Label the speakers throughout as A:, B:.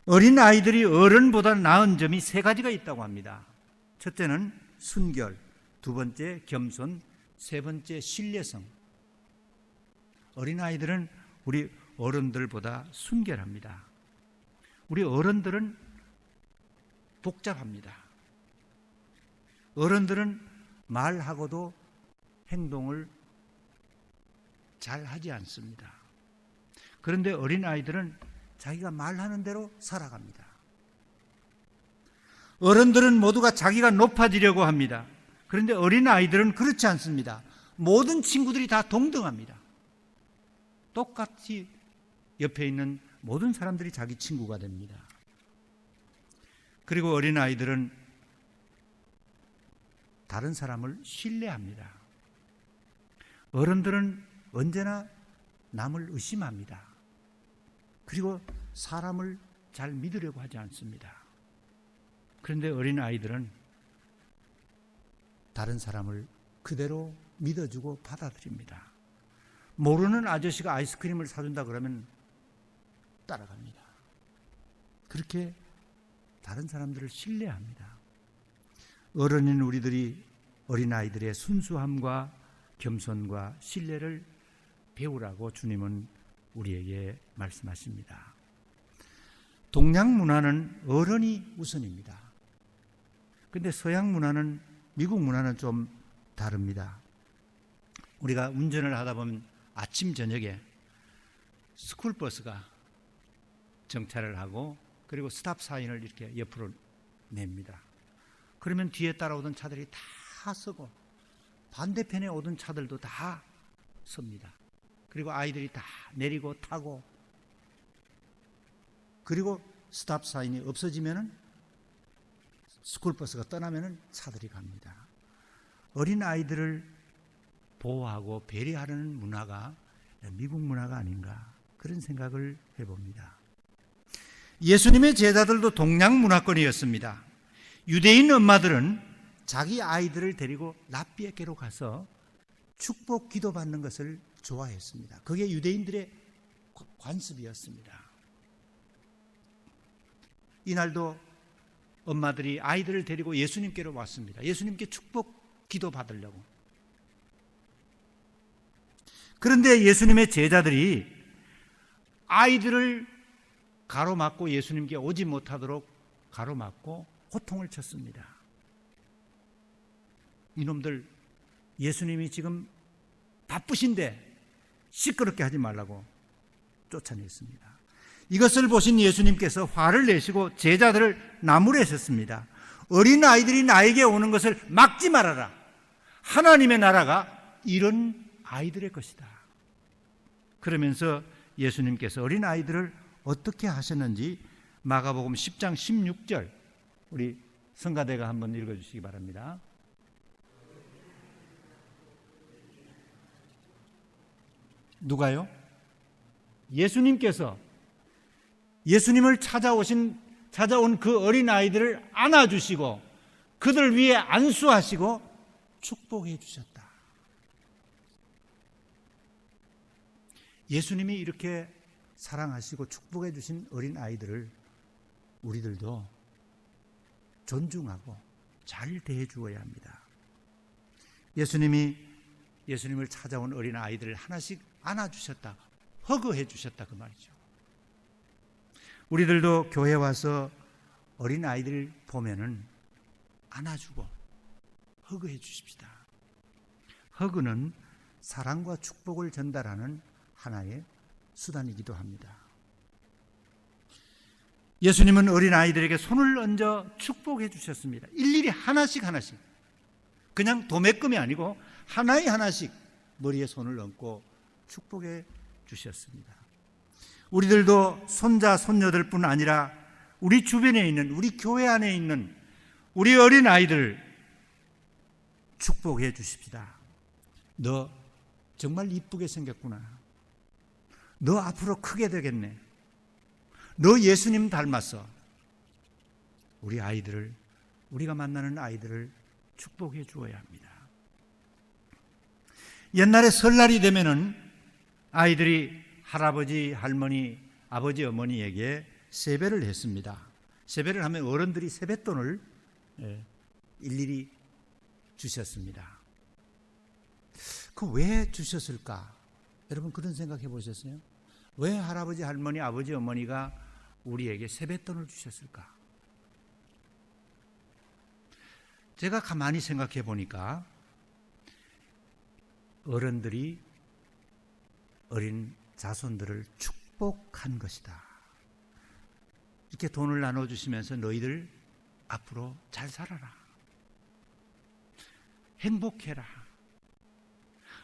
A: 어린 아이들이 어른보다 나은 점이 세 가지가 있다고 합니다. 첫째는 순결, 두 번째 겸손, 세 번째 신뢰성. 어린 아이들은 우리 어른들보다 순결합니다. 우리 어른들은 복잡합니다. 어른들은 말하고도 행동을 잘 하지 않습니다. 그런데 어린 아이들은 자기가 말하는 대로 살아갑니다. 어른들은 모두가 자기가 높아지려고 합니다. 그런데 어린 아이들은 그렇지 않습니다. 모든 친구들이 다 동등합니다. 똑같이 옆에 있는 모든 사람들이 자기 친구가 됩니다. 그리고 어린 아이들은 다른 사람을 신뢰합니다. 어른들은 언제나 남을 의심합니다. 그리고 사람을 잘 믿으려고 하지 않습니다. 그런데 어린 아이들은 다른 사람을 그대로 믿어주고 받아들입니다. 모르는 아저씨가 아이스크림을 사준다 그러면 따라갑니다. 그렇게 다른 사람들을 신뢰합니다. 어른인 우리들이 어린아이들의 순수함과 겸손과 신뢰를 배우라고 주님은 우리에게 말씀하십니다. 동양 문화는 어른이 우선입니다. 그런데 서양 문화는, 미국 문화는 좀 다릅니다. 우리가 운전을 하다 보면 아침 저녁에 스쿨버스가 정차를 하고 그리고 스탑 사인을 이렇게 옆으로 냅니다. 그러면 뒤에 따라오던 차들이 다 서고 반대편에 오던 차들도 다 섭니다. 그리고 아이들이 다 내리고 타고, 그리고 스탑 사인이 없어지면은 스쿨버스가 떠나면은 차들이 갑니다. 어린 아이들을 보호하고 배려하는 문화가 미국 문화가 아닌가, 그런 생각을 해봅니다. 예수님의 제자들도 동양 문화권이었습니다. 유대인 엄마들은 자기 아이들을 데리고 랍비에게로 가서 축복 기도 받는 것을 좋아했습니다. 그게 유대인들의 관습이었습니다. 이날도 엄마들이 아이들을 데리고 예수님께로 왔습니다. 예수님께 축복 기도 받으려고. 그런데 예수님의 제자들이 아이들을 가로막고 예수님께 오지 못하도록 가로막고 호통을 쳤습니다. 이놈들, 예수님이 지금 바쁘신데 시끄럽게 하지 말라고 쫓아냈습니다. 이것을 보신 예수님께서 화를 내시고 제자들을 나무라셨습니다. 어린 아이들이 나에게 오는 것을 막지 말아라. 하나님의 나라가 이런 아이들의 것이다. 그러면서 예수님께서 어린 아이들을 어떻게 하셨는지 마가복음 10장 16절 우리 성가대가 한번 읽어주시기 바랍니다. 누가요? 예수님께서 예수님을 찾아온 그 어린 아이들을 안아주시고 그들 위에 안수하시고 축복해 주셨다. 예수님이 이렇게 사랑하시고 축복해 주신 어린 아이들을 우리들도 존중하고 잘 대해 주어야 합니다. 예수님을 찾아온 어린 아이들을 하나씩 안아주셨다, 허그해 주셨다, 그 말이죠. 우리들도 교회 와서 어린 아이들 보면은 안아주고 허그해 주십시다. 허그는 사랑과 축복을 전달하는 하나의 수단이기도 합니다. 예수님은 어린 아이들에게 손을 얹어 축복해 주셨습니다. 일일이 하나씩 그냥 도매금이 아니고 하나씩 머리에 손을 얹고 축복해 주셨습니다. 우리들도 손자, 손녀들뿐 아니라 우리 주변에 있는, 우리 교회 안에 있는 우리 어린 아이들 축복해 주십시다. 너 정말 이쁘게 생겼구나. 너 앞으로 크게 되겠네. 너 예수님 닮았어. 우리가 만나는 아이들을 축복해 주어야 합니다. 옛날에 설날이 되면은 아이들이 할아버지, 할머니, 아버지, 어머니에게 세배를 했습니다. 세배를 하면 어른들이 세뱃돈을 일일이 주셨습니다. 그 왜 주셨을까? 여러분 그런 생각해 보셨어요? 왜 할아버지, 할머니, 아버지, 어머니가 우리에게 세뱃돈을 주셨을까? 제가 가만히 생각해 보니까 어른들이 어린 자손들을 축복한 것이다. 이렇게 돈을 나눠주시면서 너희들 앞으로 잘 살아라. 행복해라.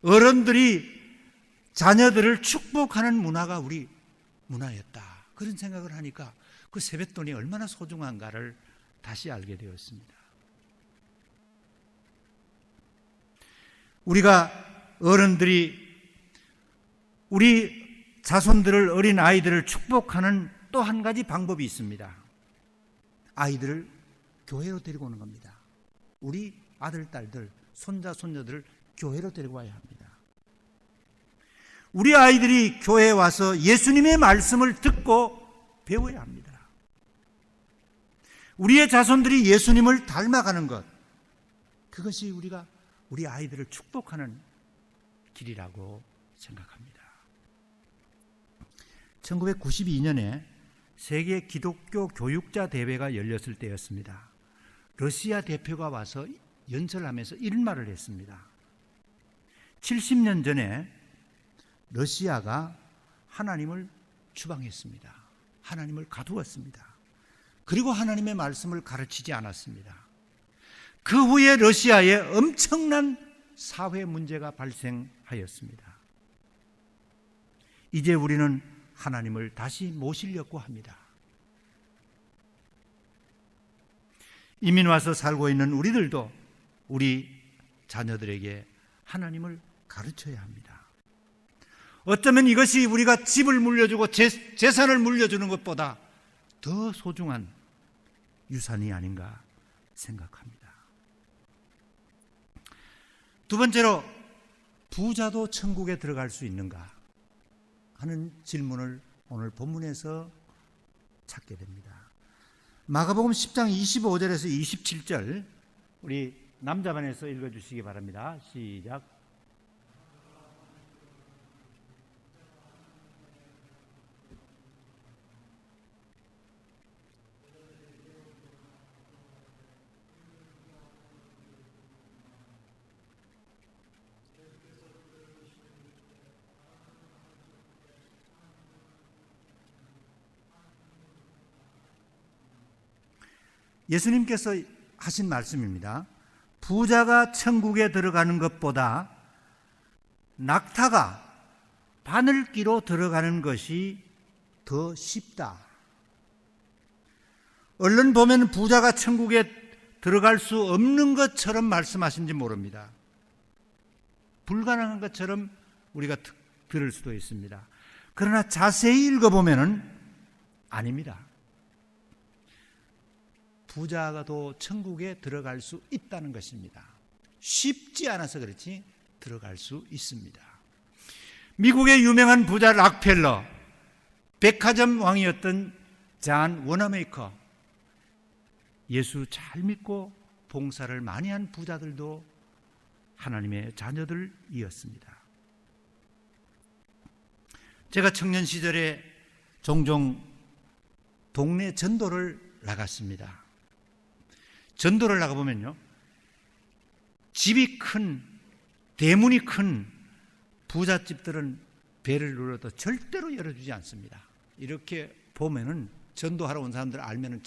A: 어른들이 자녀들을 축복하는 문화가 우리 문화였다. 그런 생각을 하니까 그 세뱃돈이 얼마나 소중한가를 다시 알게 되었습니다. 우리가 어른들이 우리 자손들을, 어린 아이들을 축복하는 또 한 가지 방법이 있습니다. 아이들을 교회로 데리고 오는 겁니다. 우리 아들, 딸들, 손자, 손녀들을 교회로 데리고 와야 합니다. 우리 아이들이 교회에 와서 예수님의 말씀을 듣고 배워야 합니다. 우리의 자손들이 예수님을 닮아가는 것, 그것이 우리가 우리 아이들을 축복하는 길이라고 생각합니다. 1992년에 세계 기독교 교육자 대회가 열렸을 때였습니다. 러시아 대표가 와서 연설하면서 이런 말을 했습니다. 70년 전에 러시아가 하나님을 추방했습니다. 하나님을 가두었습니다. 그리고 하나님의 말씀을 가르치지 않았습니다. 그 후에 러시아에 엄청난 사회 문제가 발생하였습니다. 이제 우리는 하나님을 다시 모시려고 합니다. 이민 와서 살고 있는 우리들도 우리 자녀들에게 하나님을 가르쳐야 합니다. 어쩌면 이것이 우리가 집을 물려주고 재산을 물려주는 것보다 더 소중한 유산이 아닌가 생각합니다. 두 번째로, 부자도 천국에 들어갈 수 있는가 하는 질문을 오늘 본문에서 찾게 됩니다. 마가복음 10장 25절에서 27절 우리 남자반에서 읽어주시기 바랍니다. 시작. 예수님께서 하신 말씀입니다. 부자가 천국에 들어가는 것보다 낙타가 바늘기로 들어가는 것이 더 쉽다. 얼른 보면 부자가 천국에 들어갈 수 없는 것처럼 말씀하신지 모릅니다. 불가능한 것처럼 우리가 들을 수도 있습니다. 그러나 자세히 읽어보면 아닙니다. 부자가도 천국에 들어갈 수 있다는 것입니다. 쉽지 않아서 그렇지 들어갈 수 있습니다. 미국의 유명한 부자 락펠러, 백화점 왕이었던 잔 워너메이커, 예수 잘 믿고 봉사를 많이 한 부자들도 하나님의 자녀들이었습니다. 제가 청년 시절에 종종 동네 전도를 나갔습니다. 전도를 나가보면요, 집이 큰, 대문이 큰 부잣집들은 배를 눌러도 절대로 열어주지 않습니다. 이렇게 보면은 전도하러 온 사람들 알면은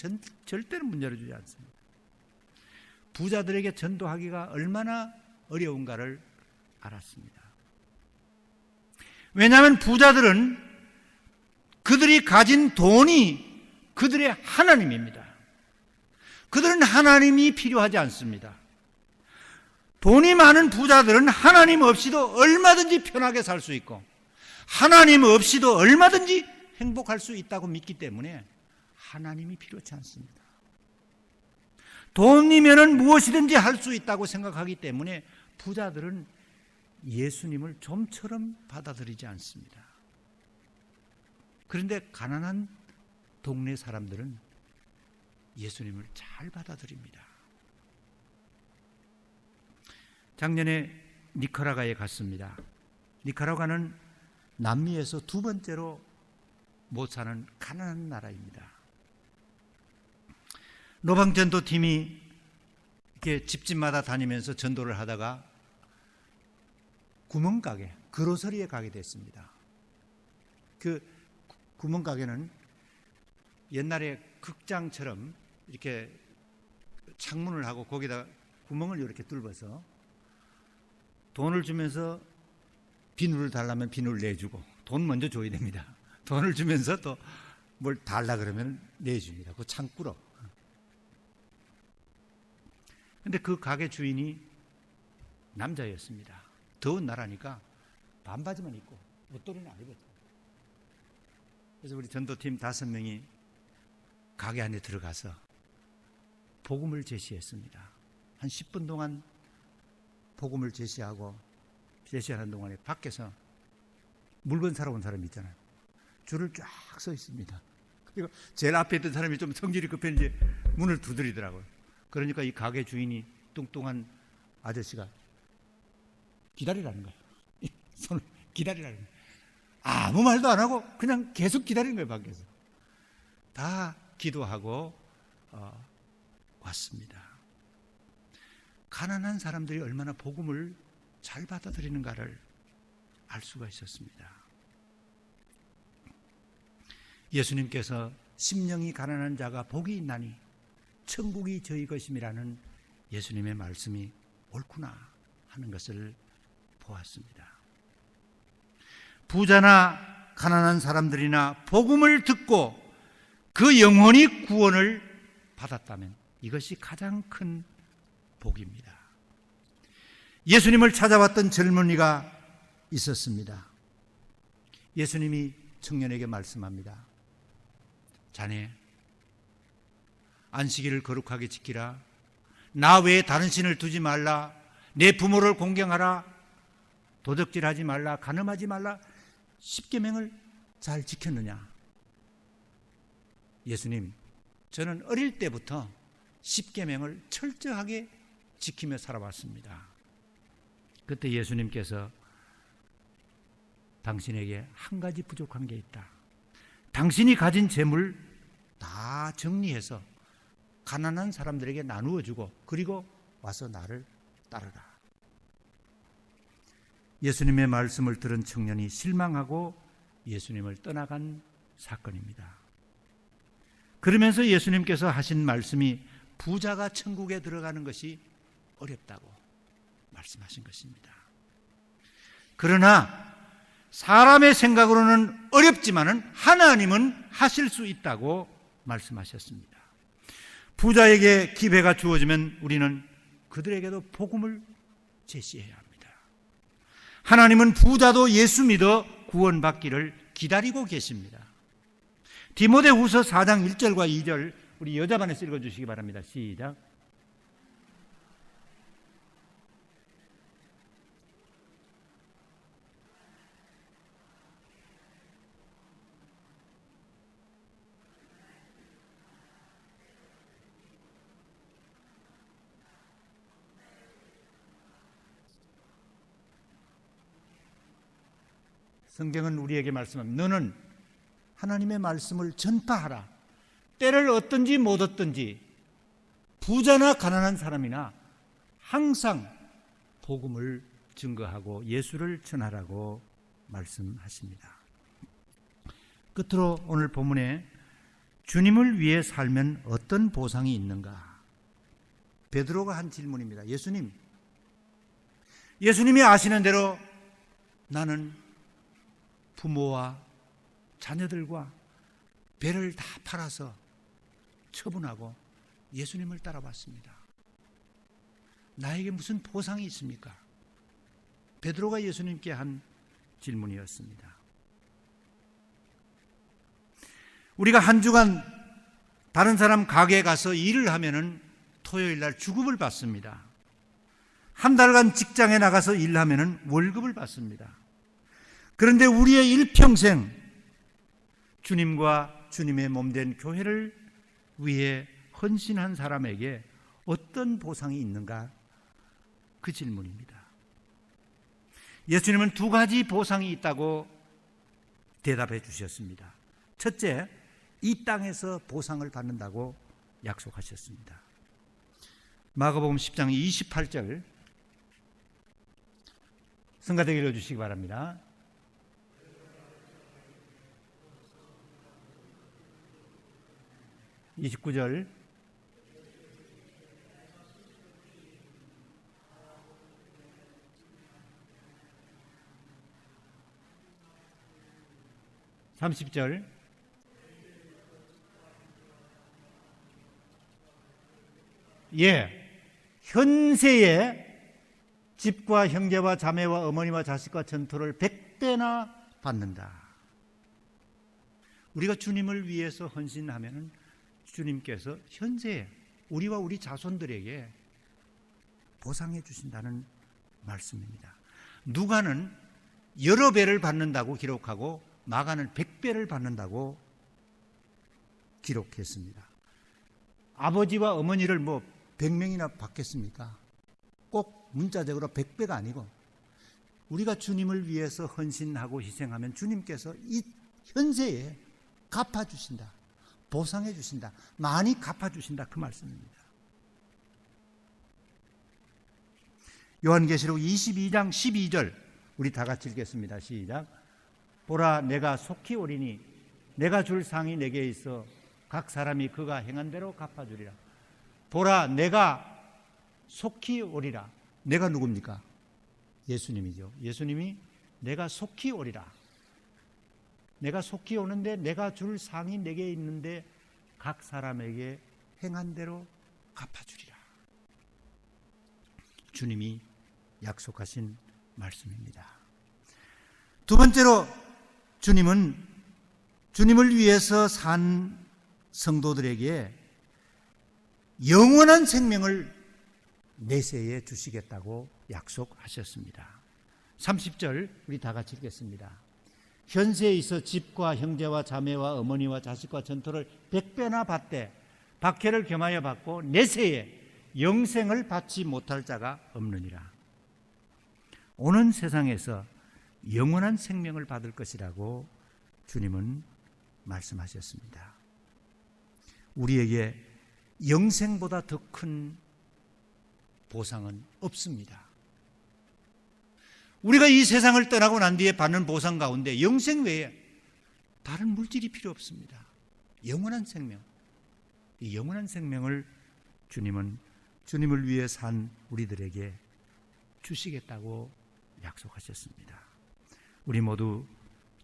A: 절대로 문 열어주지 않습니다. 부자들에게 전도하기가 얼마나 어려운가를 알았습니다. 왜냐하면 부자들은 그들이 가진 돈이 그들의 하나님입니다. 그들은 하나님이 필요하지 않습니다. 돈이 많은 부자들은 하나님 없이도 얼마든지 편하게 살 수 있고 하나님 없이도 얼마든지 행복할 수 있다고 믿기 때문에 하나님이 필요치 않습니다. 돈이면은 무엇이든지 할 수 있다고 생각하기 때문에 부자들은 예수님을 좀처럼 받아들이지 않습니다. 그런데 가난한 동네 사람들은 예수님을 잘 받아들입니다. 작년에 니카라과에 갔습니다. 니카라과는 남미에서 두 번째로 못 사는 가난한 나라입니다. 노방전도팀이 이렇게 집집마다 다니면서 전도를 하다가 구멍가게, 그로서리에 가게 됐습니다. 그 구멍가게는 옛날에 극장처럼 이렇게 창문을 하고 거기다 구멍을 이렇게 뚫어서 돈을 주면서 비누를 달라면 비누를 내주고, 돈 먼저 줘야 됩니다. 돈을 주면서 또 뭘 달라 그러면 내줍니다. 그 창구로. 근데 그 가게 주인이 남자였습니다. 더운 나라니까 반바지만 입고 옷도리는 안 입었죠. 그래서 우리 전도팀 5명이 가게 안에 들어가서 복음을 제시했습니다. 한 10분 동안 복음을 제시하는 동안에 밖에서 물건 사러 온 사람이 있잖아요. 줄을 쫙 서 있습니다. 그리고 제일 앞에 있던 사람이 좀 성질이 급했는지 문을 두드리더라고요. 그러니까 이 가게 주인이 뚱뚱한 아저씨가 기다리라는 거예요. 손을 기다리라는 거예요. 아무 말도 안 하고 그냥 계속 기다리는 거예요. 밖에서. 다 기도하고 왔습니다. 가난한 사람들이 얼마나 복음을 잘 받아들이는가를 알 수가 있었습니다. 예수님께서 심령이 가난한 자가 복이 있나니 천국이 저희 것임이라는 예수님의 말씀이 옳구나 하는 것을 보았습니다. 부자나 가난한 사람들이나 복음을 듣고 그 영혼이 구원을 받았다면 이것이 가장 큰 복입니다. 예수님을 찾아왔던 젊은이가 있었습니다. 예수님이 청년에게 말씀합니다. 자네, 안식일을 거룩하게 지키라. 나 외에 다른 신을 두지 말라. 내 부모를 공경하라. 도적질하지 말라. 간음하지 말라. 10계명을 잘 지켰느냐? 예수님, 저는 어릴 때부터 10계명을 철저하게 지키며 살아왔습니다. 그때 예수님께서 당신에게 한 가지 부족한 게 있다. 당신이 가진 재물 다 정리해서 가난한 사람들에게 나누어 주고 그리고 와서 나를 따르라. 예수님의 말씀을 들은 청년이 실망하고 예수님을 떠나간 사건입니다. 그러면서 예수님께서 하신 말씀이 부자가 천국에 들어가는 것이 어렵다고 말씀하신 것입니다. 그러나 사람의 생각으로는 어렵지만은 하나님은 하실 수 있다고 말씀하셨습니다. 부자에게 기회가 주어지면 우리는 그들에게도 복음을 제시해야 합니다. 하나님은 부자도 예수 믿어 구원받기를 기다리고 계십니다. 디모데후서 4장 1절과 2절 우리 여자반에서 읽어주시기 바랍니다. 시작. 성경은 우리에게 말씀합니다. 너는 하나님의 말씀을 전파하라. 때를 얻든지 못 얻든지 부자나 가난한 사람이나 항상 복음을 증거하고 예수를 전하라고 말씀하십니다. 끝으로 오늘 본문에 주님을 위해 살면 어떤 보상이 있는가? 베드로가 한 질문입니다. 예수님이 아시는 대로 나는 부모와 자녀들과 배를 다 팔아서 처분하고 예수님을 따라왔습니다. 나에게 무슨 보상이 있습니까? 베드로가 예수님께 한 질문이었습니다. 우리가 한 주간 다른 사람 가게에 가서 일을 하면은 토요일 날 주급을 받습니다. 한 달간 직장에 나가서 일하면은 월급을 받습니다. 그런데 우리의 일평생 주님과 주님의 몸된 교회를 위해 헌신한 사람에게 어떤 보상이 있는가? 그 질문입니다. 예수님은 두 가지 보상이 있다고 대답해 주셨습니다. 첫째, 이 땅에서 보상을 받는다고 약속하셨습니다. 마가복음 10장 28절 성가대기 읽어주시기 바랍니다. (29절) (30절) 현세에 집과 형제와 자매와 어머니와 자식과 전토를 100배나 받는다. 우리가 주님을 위해서 헌신하면 주님께서 현세에 우리와 우리 자손들에게 보상해 주신다는 말씀입니다. 누가는 여러 배를 받는다고 기록하고 마가는 100배를 받는다고 기록했습니다. 아버지와 어머니를 100명이나 받겠습니까? 꼭 문자적으로 100배가 아니고 우리가 주님을 위해서 헌신하고 희생하면 주님께서 이 현세에 갚아주신다. 보상해 주신다. 많이 갚아주신다. 그 말씀입니다. 요한계시록 22장 12절 우리 다 같이 읽겠습니다. 시작. 보라 내가 속히 오리니 내가 줄 상이 내게 있어 각 사람이 그가 행한 대로 갚아주리라. 보라 내가 속히 오리라. 내가 누굽니까? 예수님이죠. 예수님이 내가 속히 오리라. 내가 속히 오는데 내가 줄 상이 내게 있는데 각 사람에게 행한 대로 갚아주리라. 주님이 약속하신 말씀입니다. 두 번째로 주님은 주님을 위해서 산 성도들에게 영원한 생명을 내세에 주시겠다고 약속하셨습니다. 30절 우리 다 같이 읽겠습니다. 현세에 있어 집과 형제와 자매와 어머니와 자식과 전토를 100배나 받되 박해를 겸하여 받고 내세에 영생을 받지 못할 자가 없느니라. 오는 세상에서 영원한 생명을 받을 것이라고 주님은 말씀하셨습니다. 우리에게 영생보다 더 큰 보상은 없습니다. 우리가 이 세상을 떠나고 난 뒤에 받는 보상 가운데 영생 외에 다른 물질이 필요 없습니다. 영원한 생명, 이 영원한 생명을 주님은 주님을 위해 산 우리들에게 주시겠다고 약속하셨습니다. 우리 모두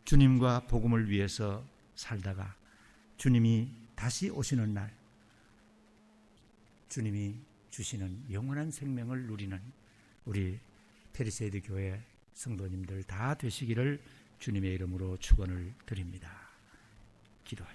A: 주님과 복음을 위해서 살다가 주님이 다시 오시는 날 주님이 주시는 영원한 생명을 누리는 우리 페리세이드 교회 성도님들 다 되시기를 주님의 이름으로 축원을 드립니다. 기도하십시오.